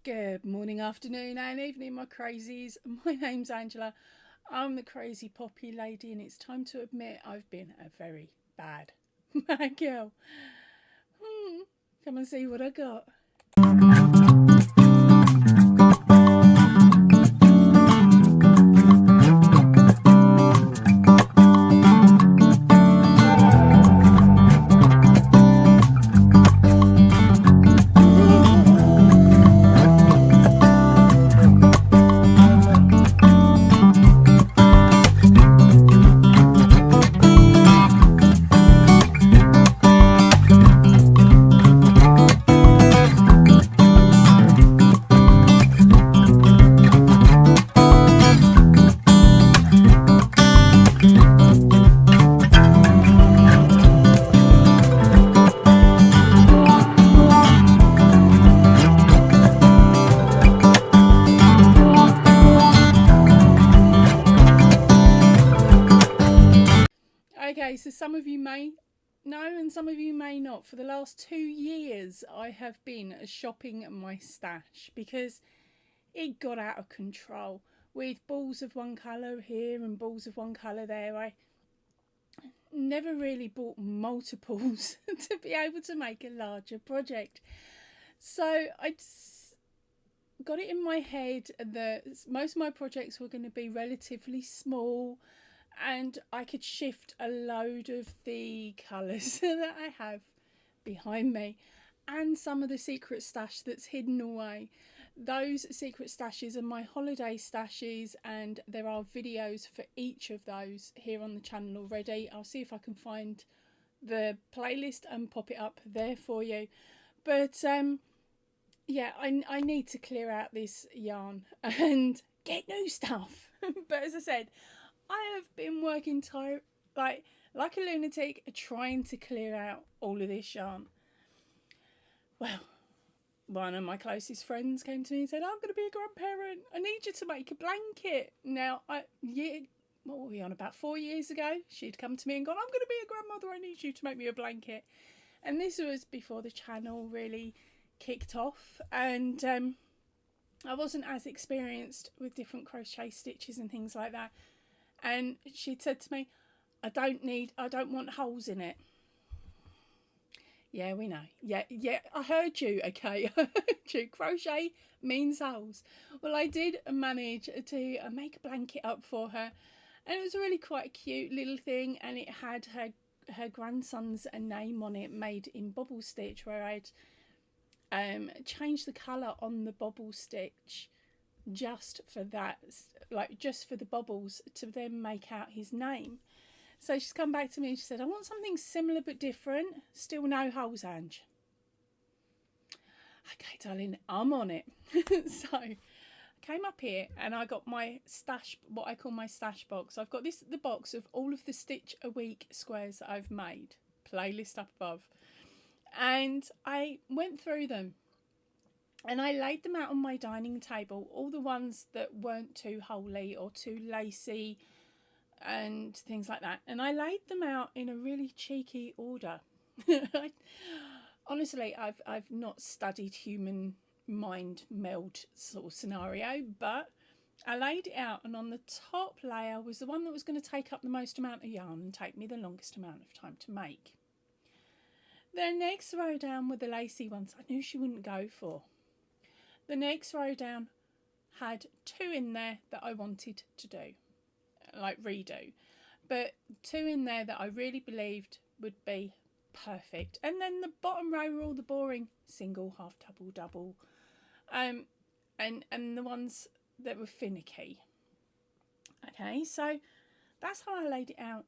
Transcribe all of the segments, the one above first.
Good morning, afternoon, and evening, my crazies. My name's Angela. I'm the crazy poppy lady, and it's time to admit I've been a very bad, bad girl. Come and see what I got. Okay, so some of you may know and some of you may not. For the last 2 years, I have been shopping my stash because it got out of control with balls of one colour here and balls of one colour there. I never really bought multiples to be able to make a larger project. So I got it in my head that most of my projects were going to be relatively small and I could shift a load of the colours that I have behind me and some of the secret stash that's hidden away. Those secret stashes are my holiday stashes, and there are videos for each of those here on the channel already. I'll see if I can find the playlist and pop it up there for you. But yeah, I need to clear out this yarn and get new stuff. But as I said, I have been working like a lunatic trying to clear out all of this yarn. Well, one of my closest friends came to me and said, I'm going to be a grandparent. I need you to make a blanket. Now, what were we on, about 4 years ago? She'd come to me and gone, I'm going to be a grandmother. I need you to make me a blanket. And this was before the channel really kicked off. And I wasn't as experienced with different crochet stitches and things like that. And she'd said to me, I don't want holes in it. Yeah, we know. Yeah, I heard you, okay? I heard you. Crochet means holes. Well, I did manage to make a blanket up for her. And it was really quite a cute little thing. And it had her grandson's name on it, made in bobble stitch, where I'd changed the colour on the bobble stitch just for that, like just for the bobbles, to then make out his name. So she's come back to me and she said, I want something similar but different. Still no holes, Ange. Okay, darling, I'm on it. So I came up here and I got my stash, what I call my stash box. I've got the box of all of the Stitch a Week squares that I've made. Playlist up above. And I went through them. And I laid them out on my dining table, all the ones that weren't too holy or too lacy and things like that. And I laid them out in a really cheeky order. Honestly, I've not studied human mind meld sort of scenario, but I laid it out, and on the top layer was the one that was going to take up the most amount of yarn and take me the longest amount of time to make. The next row down were the lacy ones I knew she wouldn't go for. The next row down had 2 in there that I wanted to do, like redo, but 2 in there that I really believed would be perfect. And then the bottom row were all the boring single, half, double, and the ones that were finicky. Okay, so that's how I laid it out.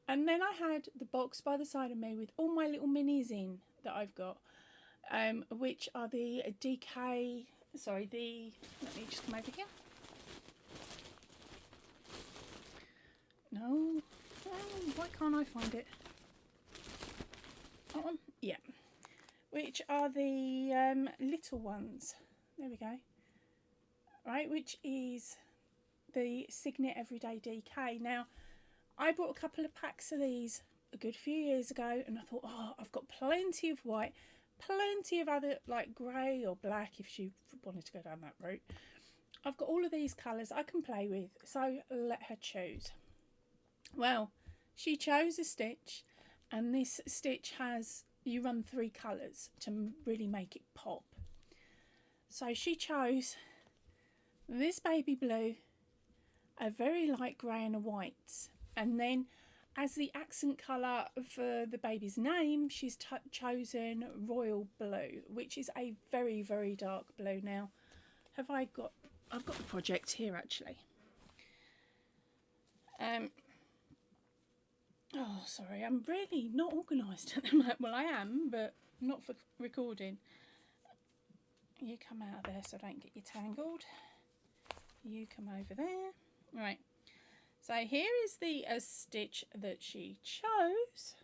And then I had the box by the side of me with all my little minis in that I've got, which are the DK. Let me just come over here. No, why can't I find it? That one? Yeah. Which are the little ones. There we go. Right, which is the Signet Everyday DK. Now, I bought a couple of packs of these a good few years ago, and I thought, oh, I've got plenty of white, plenty of other, like grey or black if she wanted to go down that route. I've got all of these colours I can play with, so let her choose. Well, she chose a stitch, and this stitch has, you run 3 colours to really make it pop. So she chose this baby blue, a very light grey and a white, and then as the accent colour for the baby's name, she's chosen royal blue, which is a very, very dark blue. Now, I've got the project here actually. Oh, sorry, I'm really not organised at the moment. Well, I am, but not for recording. You come out of there so I don't get you tangled. You come over there. Right. So here is the stitch that she chose.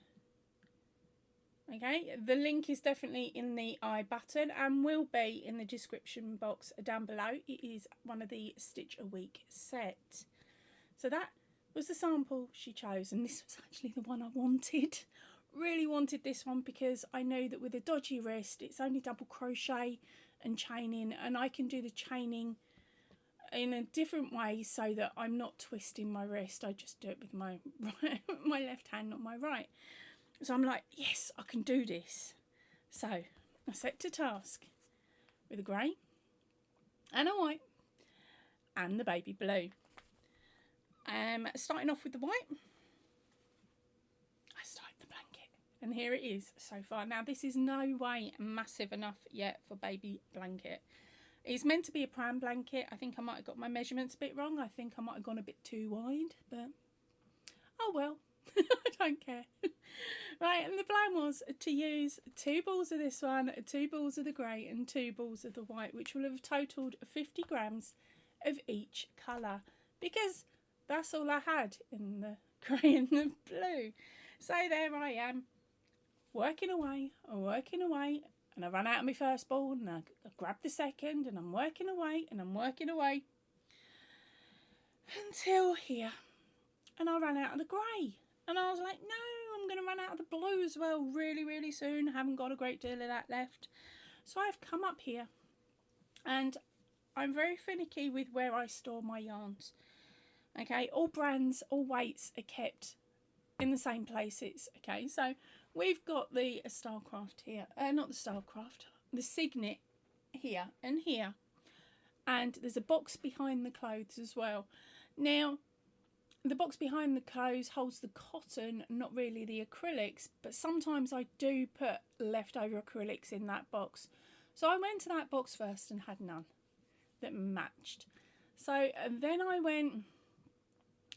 Okay, the link is definitely in the I button and will be in the description box down below. It is one of the Stitch a Week set. So that was the sample she chose, and this was actually the one I wanted. Really wanted this one because I know that with a dodgy wrist, it's only double crochet and chaining, and I can do the chaining in a different way so that I'm not twisting my wrist. I just do it with my right, my left hand, not my right. So I'm like, yes, I can do this. So I set to task with a grey and a white and the baby blue. Starting off with the white, I started the blanket, and here it is so far. Now this is no way massive enough yet for baby blanket. It's meant to be a pram blanket. I think I might have got my measurements a bit wrong. I think I might have gone a bit too wide, but oh well. I don't care. Right, and the plan was to use 2 balls of this one, 2 balls of the grey and 2 balls of the white, which will have totalled 50 grams of each colour, because that's all I had in the grey and the blue. So there I am, working away, and I ran out of my first ball, and I grabbed the second, and I'm working away, until here, and I ran out of the grey, and I was like, no, I'm going to run out of the blue as well really, really soon. I haven't got a great deal of that left. So I've come up here, and I'm very finicky with where I store my yarns. Okay, all brands, all weights are kept in the same places. Okay, so we've got the Stylecraft here, not the Stylecraft, the Signet here and here, and there's a box behind the clothes as well. Now, the box behind the clothes holds the cotton, not really the acrylics, but sometimes I do put leftover acrylics in that box. So I went to that box first and had none that matched. So then I went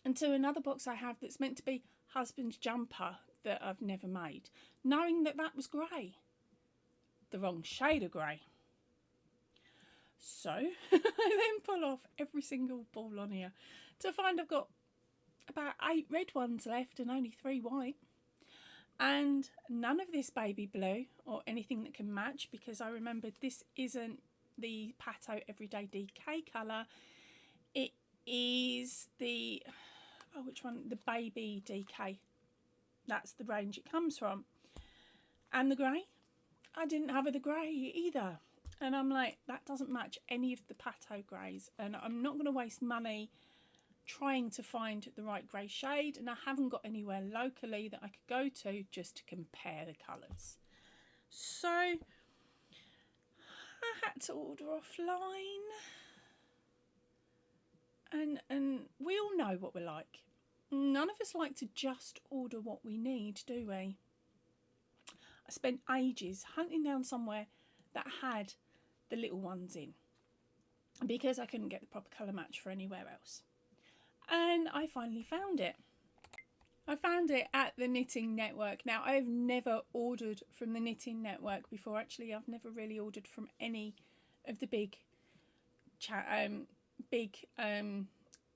into another box I have that's meant to be husband's jumper that I've never made, knowing that that was grey, the wrong shade of grey. So I then pull off every single ball on here to find I've got about 8 red ones left and only 3 white, and none of this baby blue or anything that can match, because I remembered this isn't the Pato Everyday DK colour, it is the which one, the baby DK, that's the range it comes from. And the grey, I didn't have the grey either, and I'm like, that doesn't match any of the Pato greys, and I'm not going to waste money trying to find the right grey shade, and I haven't got anywhere locally that I could go to just to compare the colours. So I had to order offline, and we all know what we're like. None of us like to just order what we need, do we? I spent ages hunting down somewhere that had the little ones in, because I couldn't get the proper colour match for anywhere else. And I finally found it. I found it at the Knitting Network. Now, I've never ordered from the Knitting Network before. Actually, I've never really ordered from any of the big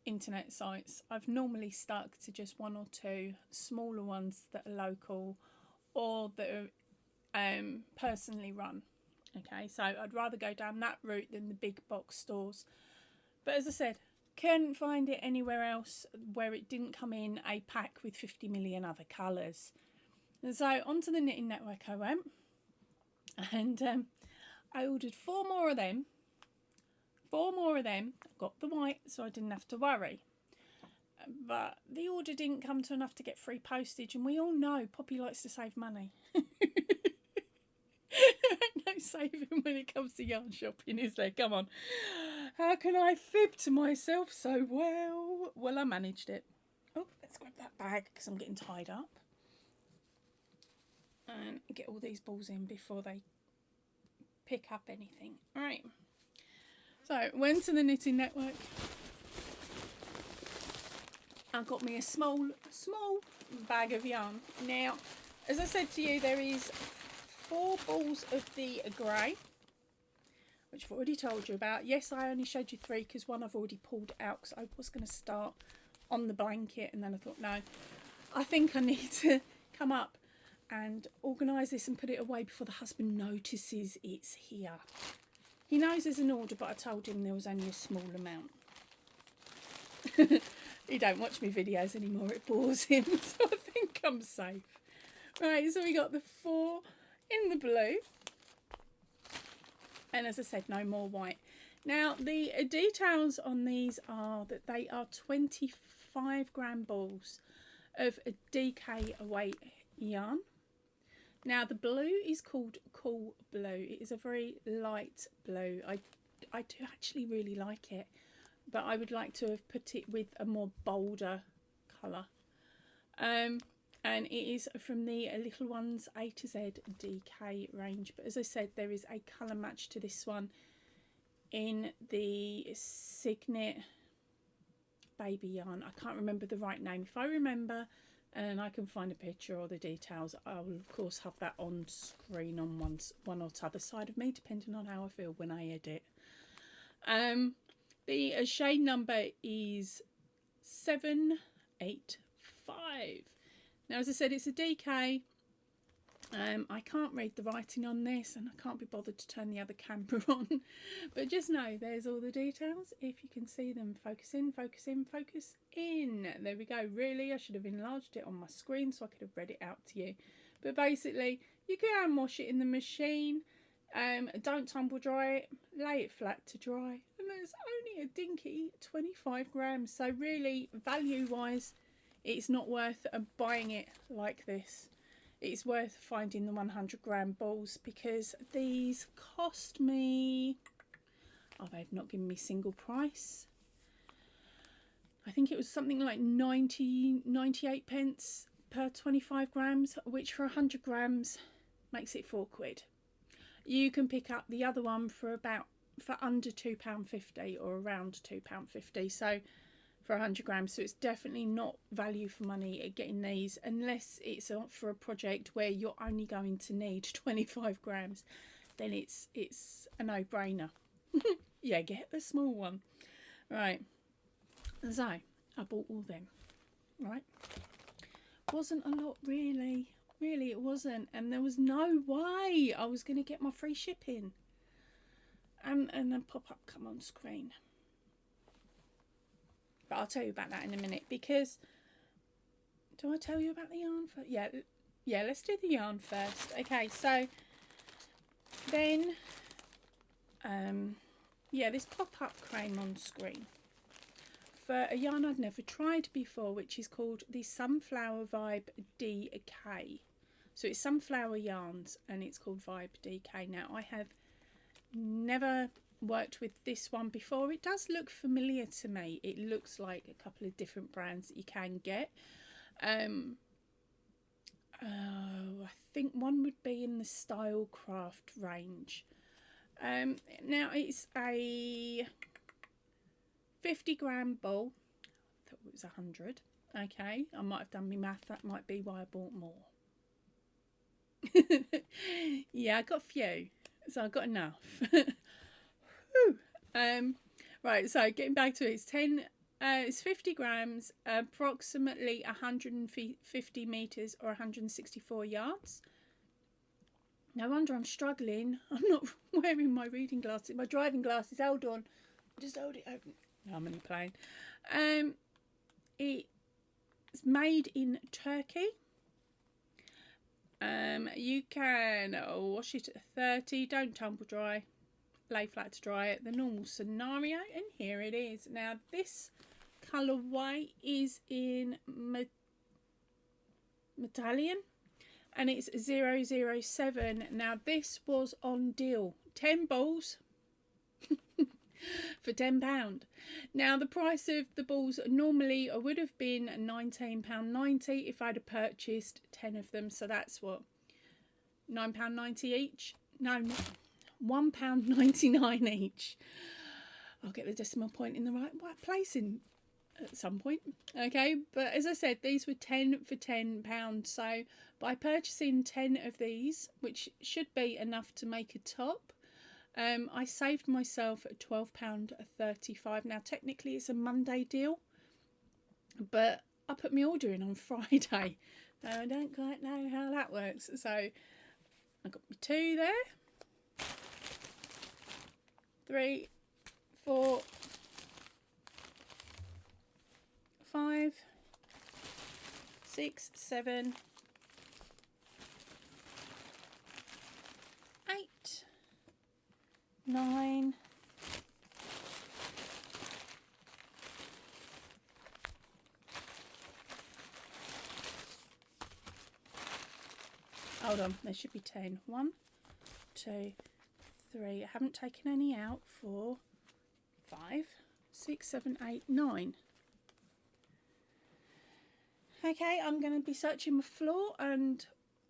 internet sites. I've normally stuck to just 1 or 2 smaller ones that are local or that are personally run. Okay, so I'd rather go down that route than the big box stores. But as I said, couldn't find it anywhere else where it didn't come in a pack with 50 million other colours. And so onto the Knitting Network I went, And I ordered 4 more of them. 4 more of them. Got the white, so I didn't have to worry. But the order didn't come to enough to get free postage, and we all know Poppy likes to save money. No saving when it comes to yarn shopping, is there? Come on. How can I fib to myself so well? Well, I managed it. Oh, let's grab that bag because I'm getting tied up. And get all these balls in before they pick up anything. All right. So, went to the Knitting Network. I got me a small bag of yarn. Now, as I said to you, there is 4 balls of the grey, which I've already told you about. Yes, I only showed you 3 because one I've already pulled out because I was going to start on the blanket, and then I thought, no, I think I need to come up and organise this and put it away before the husband notices it's here. He knows there's an order, but I told him there was only a small amount. He don't watch me videos anymore, it bores him, so I think I'm safe. Right, so we got the 4 in the blue, and as I said, no more white. Now, the details on these are that they are 25-gram balls of a DK weight yarn. Now, the blue is called Cool Blue. It is a very light blue. I do actually really like it, but I would like to have put it with a more bolder colour. And it is from the Little Ones A to Z DK range. But as I said, there is a colour match to this one in the Signet baby yarn. I can't remember the right name. If I remember and I can find a picture or the details, I will of course have that on screen on one or t'other side of me, depending on how I feel when I edit. The shade number is 785. Now, as I said, it's a DK. I can't read the writing on this, and I can't be bothered to turn the other camera on. But just know there's all the details. If you can see them, focus in, focus in, focus in. There we go. Really, I should have enlarged it on my screen so I could have read it out to you. But basically, you can hand wash it in the machine. Don't tumble dry it. Lay it flat to dry. And there's only a dinky 25 grams. So really, value-wise, it's not worth buying it like this. It's worth finding the 100-gram balls, because these cost me, oh, they've not given me single price. I think it was something like 98 pence per 25 grams, which for 100 grams makes it £4. You can pick up the other one for under £2.50 or around £2.50. So for 100 grams, so it's definitely not value for money at getting these, unless it's for a project where you're only going to need 25 grams. Then it's a no-brainer. Yeah, get the small one. Right, so I bought all them. Right, wasn't a lot really it wasn't, and there was no way I was going to get my free shipping. And then pop-up come on screen. But I'll tell you about that in a minute, because do I tell you about the yarn first? Yeah, let's do the yarn first. Okay, so then this pop-up came on screen for a yarn I'd never tried before, which is called the Sunflower Vibe DK. So it's sunflower yarns and it's called Vibe DK. Now, I have never worked with this one before. It does look familiar to me. It looks like a couple of different brands that you can get. I think one would be in the Style Craft range. Now it's a 50-gram ball. I thought it was 100. Okay, I might have done my math. That might be why I bought more. Yeah, I got a few, so I got enough. Right, so getting back to it, it's 50 grams, approximately 150 meters or 164 yards. No wonder I'm struggling. I'm not wearing my reading glasses, my driving glasses. Hold on, just hold it open. No, I'm only playing. It's made in Turkey. You can wash it at 30, don't tumble dry, lay flat to dry it, the normal scenario, and here it is. Now this colourway is in Medallion and it's 007. Now this was on deal, 10 balls for £10. Now the price of the balls normally would have been £19.90 if I'd have purchased 10 of them, so that's what, £9.90 each? No, £1.99 each. I'll get the decimal point in the right place at some point. Okay, but as I said, these were 10 for £10. So by purchasing 10 of these, which should be enough to make a top, I saved myself £12.35. Now technically it's a Monday deal, but I put my order in on Friday. I don't quite know how that works. So I got my 2 there, 3, 4, 5, 6, 7, 8, 9, 10. Hold on, there should be 10. 1, 2, 3. I haven't taken any out. 4, 5, 6, 7, 8, 9. Okay, I'm going to be searching the floor and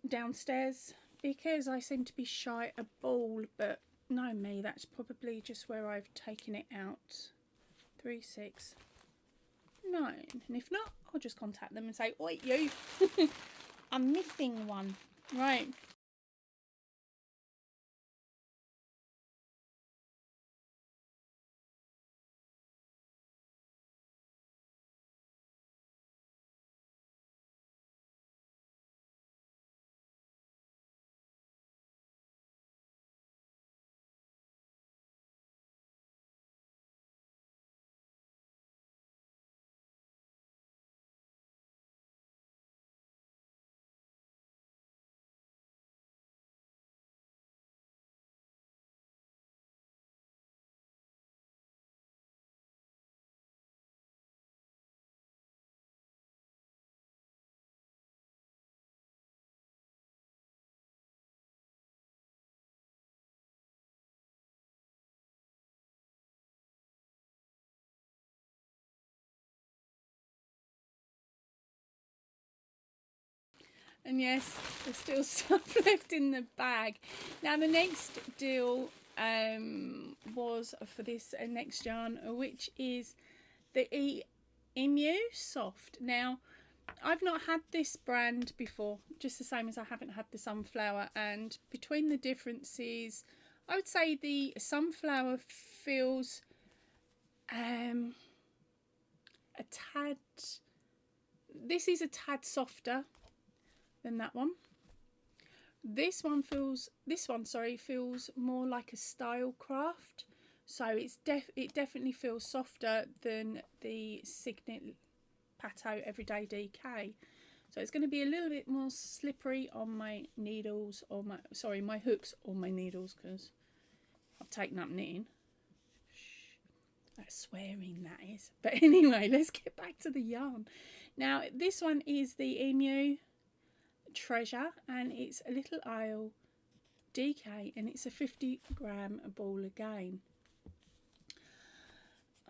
downstairs because I seem to be shy a ball, but no me, that's probably just where I've taken it out. 3, 6, 9. And if not, I'll just contact them and say, oi, you, I'm missing one. Right. And yes, there's still stuff left in the bag. Now the next deal was for this next yarn, which is the Emu Soft. Now I've not had this brand before, just the same as I haven't had the Sunflower, and between the differences, I would say the Sunflower feels a tad, this is a tad softer than that one. This one feels more like a style craft, so it definitely feels softer than the Signet Pateau Everyday DK. So it's going to be a little bit more slippery on my needles, or my hooks or my needles, because I've taken up knitting. That's swearing, that is. But anyway, let's get back to the yarn. Now this one is the Emu Treasure, and it's a little isle DK, and it's a 50-gram ball again.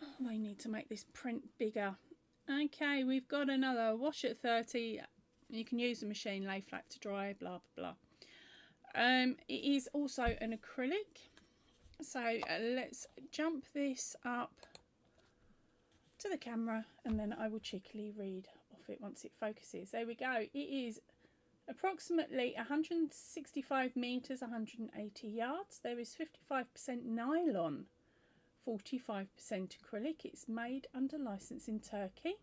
Oh, they need to make this print bigger. Okay, we've got another wash at 30. You can use the machine, lay flat to dry, blah blah blah. It is also an acrylic, so let's jump this up to the camera and then I will cheekily read off it once it focuses. There we go. It is approximately 165 meters, 180 yards. There is 55% nylon, 45% acrylic. It's made under license in Turkey.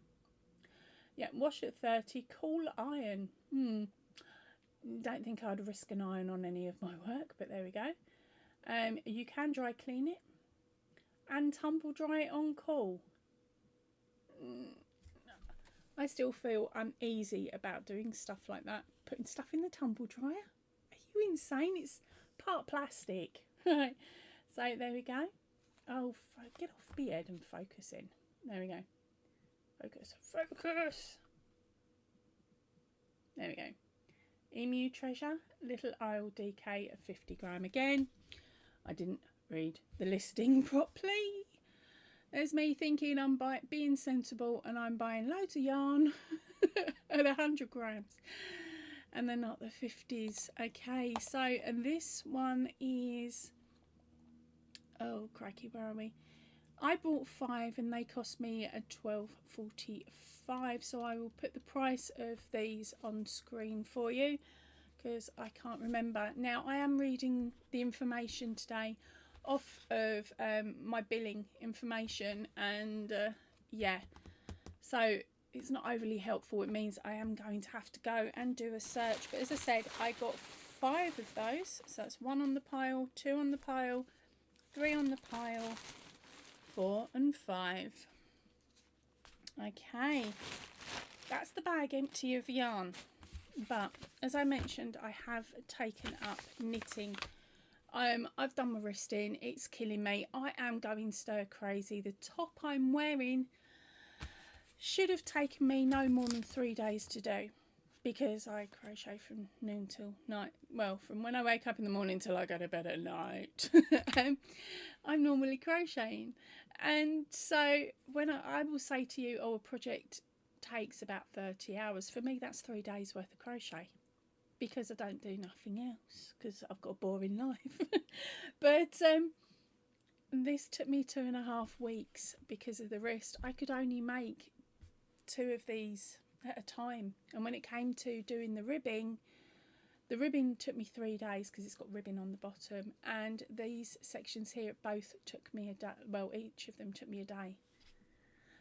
Yeah, wash at 30. Cool iron. Don't think I'd risk an iron on any of my work, but there we go. You can dry clean it and tumble dry it on cool. I still feel uneasy about doing stuff like that, putting stuff in the tumble dryer. Are you insane? It's part plastic. Right. So there we go. Oh, get off my head and focus in. There we go. Focus. Focus. There we go. Emu Treasure, little oil DK of 50 gram. Again, I didn't read the listing properly. There's me thinking I'm being sensible and I'm buying loads of yarn at 100 grams. And they're not the 50s. Okay, so, and this one is, oh crikey, where are we? I bought 5 and they cost me a $12.45, so I will put the price of these on screen for you because I can't remember. Now I am reading the information today off of my billing information, and yeah, so it's not overly helpful. It means I am going to have to go and do a search, but as I said, I got 5 of those, so that's 1 on the pile, 2 on the pile, 3 on the pile, 4 and 5. Okay, that's the bag empty of yarn. But as I mentioned, I have taken up knitting. I've done my wristing. It's killing me. I am going stir crazy. The top I'm wearing should have taken me no more than 3 days to do, because I crochet from noon till night. Well, from when I wake up in the morning till I go to bed at night. I'm normally crocheting. And so when I will say to you, oh, a project takes about 30 hours. For me, that's 3 days worth of crochet, because I don't do nothing else, because I've got a boring life. But this took me 2.5 weeks because of the wrist. I could only make 2 of these at a time, and when it came to doing the ribbing took me 3 days because it's got ribbing on the bottom, and these sections here both took me a day. Well, each of them took me a day.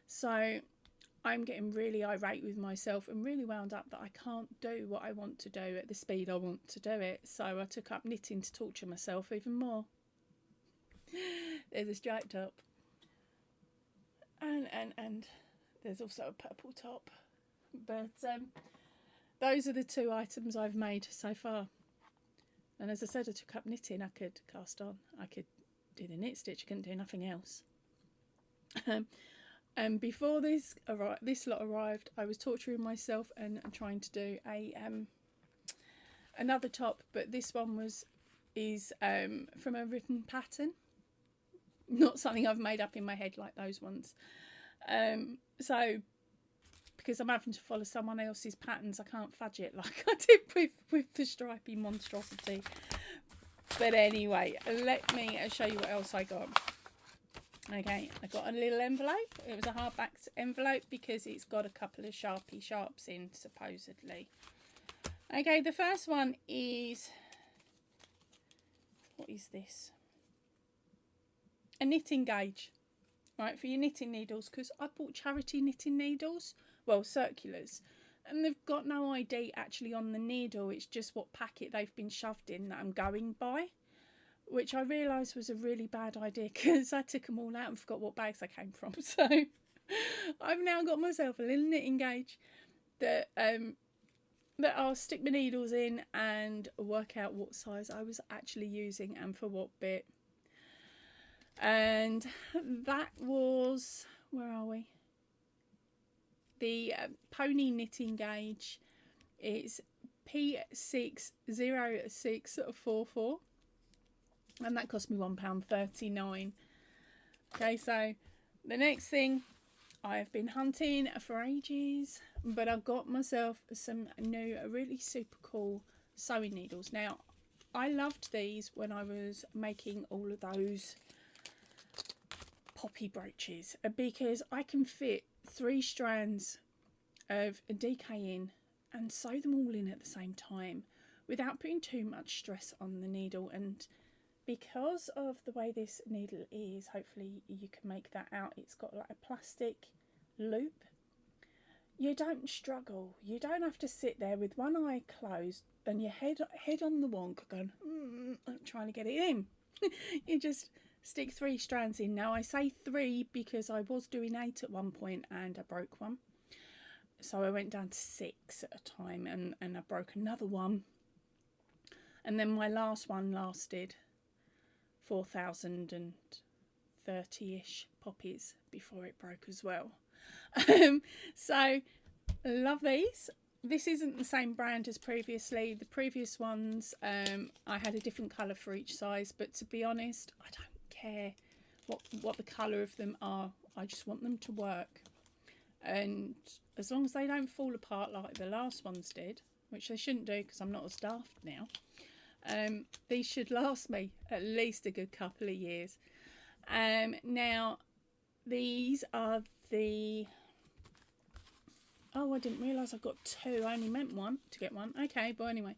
So I'm getting really irate with myself and really wound up that I can't do what I want to do at the speed I want to do it. So I took up knitting to torture myself even more. There's a striped top, and there's also a purple top. But those are the 2 items I've made so far. And as I said, I took up knitting. I could cast on. I could do the knit stitch. I couldn't do nothing else. And before this lot arrived, I was torturing myself and trying to do another top. But this one is from a written pattern. Not something I've made up in my head like those ones. So because I'm having to follow someone else's patterns, I can't fudge it like I did with the stripy monstrosity. But anyway, let me show you what else I got. Okay, I got a little envelope. It was a hardback envelope because it's got a couple of sharps in, supposedly. Okay, the first one is, what is this? A knitting gauge, right, for your knitting needles, because I bought charity knitting needles, well, circulars, and they've got no ID actually on the needle. It's just what packet they've been shoved in that I'm going by, which I realised was a really bad idea because I took them all out and forgot what bags they came from. So I've now got myself a little knitting gauge that I'll stick my needles in and work out what size I was actually using and for what bit. And that was, where are we? The pony knitting gauge is P60644, and that cost me £1.39. Okay, so the next thing, I've been hunting for ages, but I've got myself some new really super cool sewing needles. Now, I loved these when I was making all of those poppy brooches, because I can fit 3 strands of DK in and sew them all in at the same time without putting too much stress on the needle. And because of the way this needle is, hopefully you can make that out, it's got like a plastic loop. You don't struggle. You don't have to sit there with one eye closed and your head on the wonk going, trying to get it in. You just stick 3 strands in. Now I say 3 because I was doing 8 at one point and I broke one. So I went down to 6 at a time, and I broke another one. And then my last one lasted 4,030-ish poppies before it broke as well. So love these. This isn't the same brand as previously. The previous ones, I had a different colour for each size, but to be honest, I don't care what the colour of them are. I just want them to work. And as long as they don't fall apart like the last ones did, which they shouldn't do because I'm not as daft now, these should last me at least a good couple of years. Now, these are the... Oh, I didn't realise I got 2. I only meant one to get one. Okay, but anyway.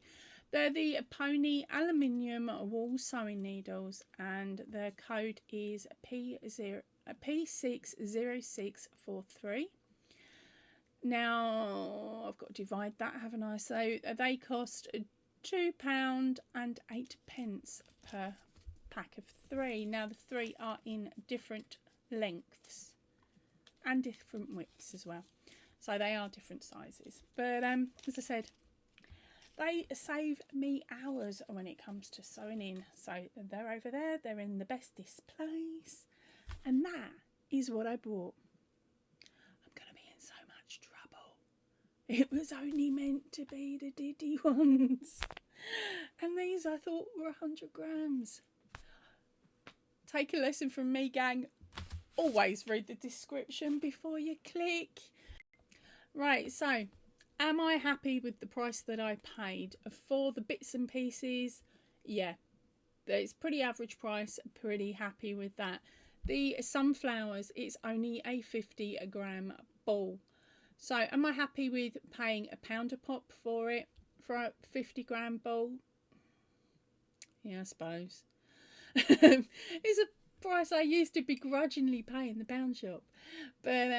They're the Pony Aluminium Wall Sewing Needles, and their code is P60643. Now, I've got to divide that, haven't I? So they cost £2 and 8 pence per pack of 3. Now, the 3 are in different lengths and different widths as well. So they are different sizes. But as I said, they save me hours when it comes to sewing in. So they're over there. They're in the bestest place. And that is what I bought. I'm going to be in so much trouble. It was only meant to be the Diddy ones. And these I thought were 100 grams. Take a lesson from me, gang. Always read the description before you click. Right, so am I happy with the price that I paid for the bits and pieces? Yeah, it's pretty average price. Pretty happy with that. The sunflowers, it's only a 50 gram ball. So am I happy with paying £1 a pop for it, for a 50 gram ball? Yeah, I suppose. It's a price I used to begrudgingly pay in the pound shop. But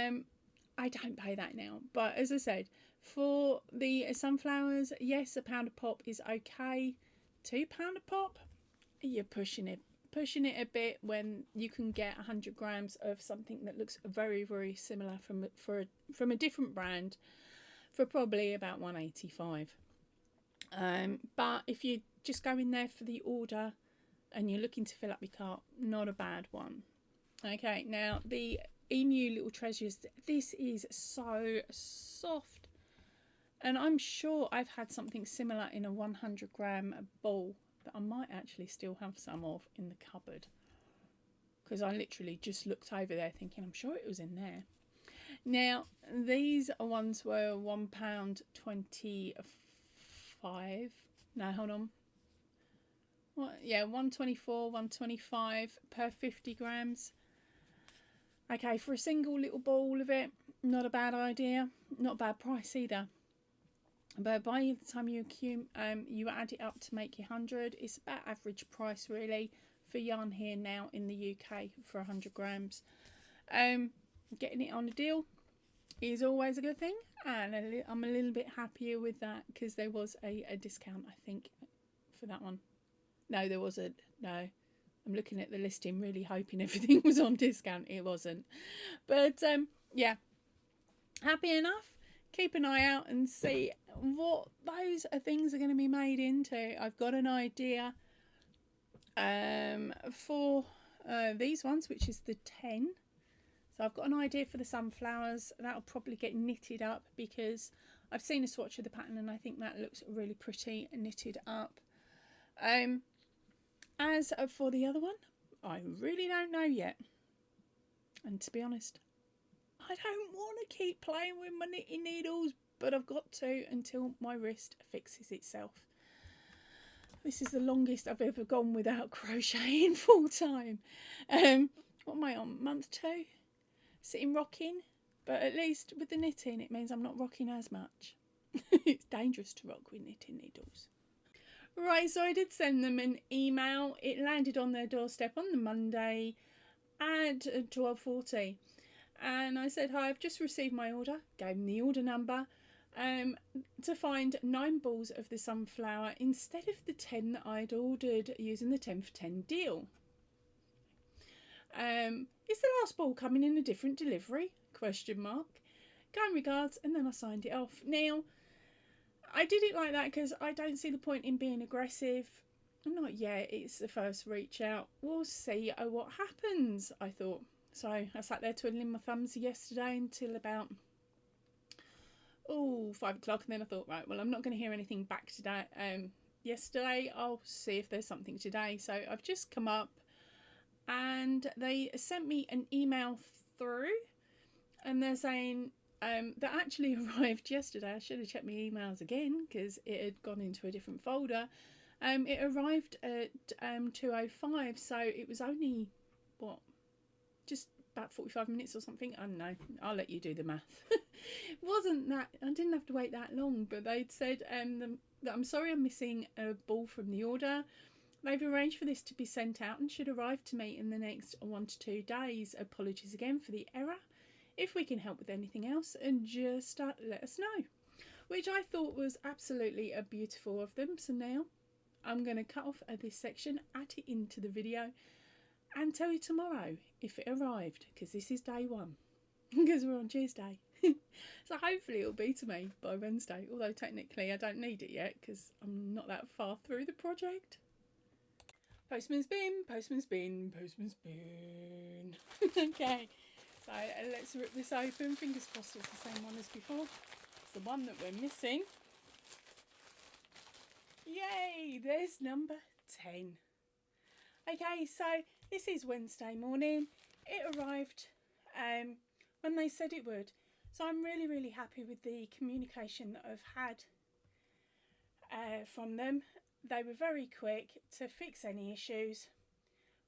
I don't pay that now. But as I said, for the sunflowers, yes, £1 a pop is okay. £2 a pop, you're pushing it a bit when you can get 100 grams of something that looks very, very similar from a different brand for probably about £1.85. But if you just go in there for the order and you're looking to fill up your cart, not a bad one. Okay, now the Emu Little Treasures, this is so soft, and I'm sure I've had something similar in a 100 gram ball that I might actually still have some of in the cupboard, because I literally just looked over there thinking I'm sure it was in there. Now these ones were £1.25. No, hold on. What? Yeah, £1.24, £1.25 per 50 grams. Okay, for a single little ball of it, not a bad idea, not a bad price either. But by the time you add it up to make your 100, it's about average price really for yarn here now in the UK for 100 grams. Getting it on a deal is always a good thing, and I'm a little bit happier with that because there was a discount, I think, for that one. No, there wasn't. No. I'm looking at the listing, really hoping everything was on discount. It wasn't. But, yeah, happy enough. Keep an eye out and see what those things are going to be made into. I've got an idea for these ones, which is the 10. So I've got an idea for the sunflowers. That'll probably get knitted up because I've seen a swatch of the pattern and I think that looks really pretty knitted up. As for the other one, I really don't know yet. And to be honest, I don't want to keep playing with my knitting needles, but I've got to until my wrist fixes itself. This is the longest I've ever gone without crocheting full time. What am I on? Month 2? Sitting rocking, but at least with the knitting it means I'm not rocking as much. It's dangerous to rock with knitting needles. Right, so I did send them an email. It landed on their doorstep on the Monday at 12:40. And I said, hi, I've just received my order. Gave them the order number to find 9 balls of the sunflower instead of the 10 that I'd ordered using the 10 for 10 deal. Is the last ball coming in a different delivery? Question mark. kind regards, and then I signed it off. Now, I did it like that because I don't see the point in being aggressive. Not yet, it's the first reach out. We'll see what happens, I thought. So I sat there twiddling my thumbs yesterday until about 5 o'clock, and then I thought, right, well, I'm not going to hear anything back today. Yesterday, I'll see if there's something today. So I've just come up and they sent me an email through, and they're saying that actually arrived yesterday. I should have checked my emails again because it had gone into a different folder. It arrived at 2:05, so it was only just about 45 minutes or something. I don't know. I'll let you do the math. It wasn't that, I didn't have to wait that long, but they'd said that I'm sorry I'm missing a ball from the order. They've arranged for this to be sent out and should arrive to me in the next 1 to 2 days. Apologies again for the error. If we can help with anything else, and just let us know. Which I thought was absolutely beautiful of them. So now I'm going to cut off this section, add it into the video, and tell you tomorrow if it arrived, because this is day 1, because we're on Tuesday. So hopefully it'll be to me by Wednesday, although technically I don't need it yet because I'm not that far through the project. Postman's bin, postman's bin, postman's bin. Okay, so let's rip this open. Fingers crossed it's the same one as before. It's the one that we're missing. Yay, there's number 10. Okay, so this is Wednesday morning. It arrived when they said it would. So I'm really, really happy with the communication that I've had from them. They were very quick to fix any issues.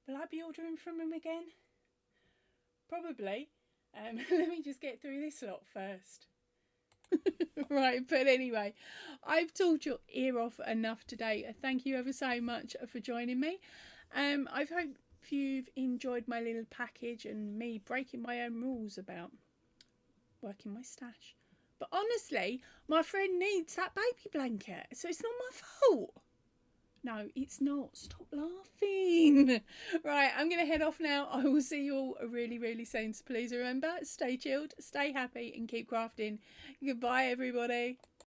Will I be ordering from them again? Probably. Let me just get through this lot first. Right, but anyway, I've talked your ear off enough today. Thank you ever so much for joining me. I hope you've enjoyed my little package and me breaking my own rules about working my stash. But honestly, my friend needs that baby blanket, so it's not my fault. No, it's not. Stop laughing. Right, I'm going to head off now. I will see you all really, really soon. So please remember, stay chilled, stay happy, and keep crafting. Goodbye, everybody.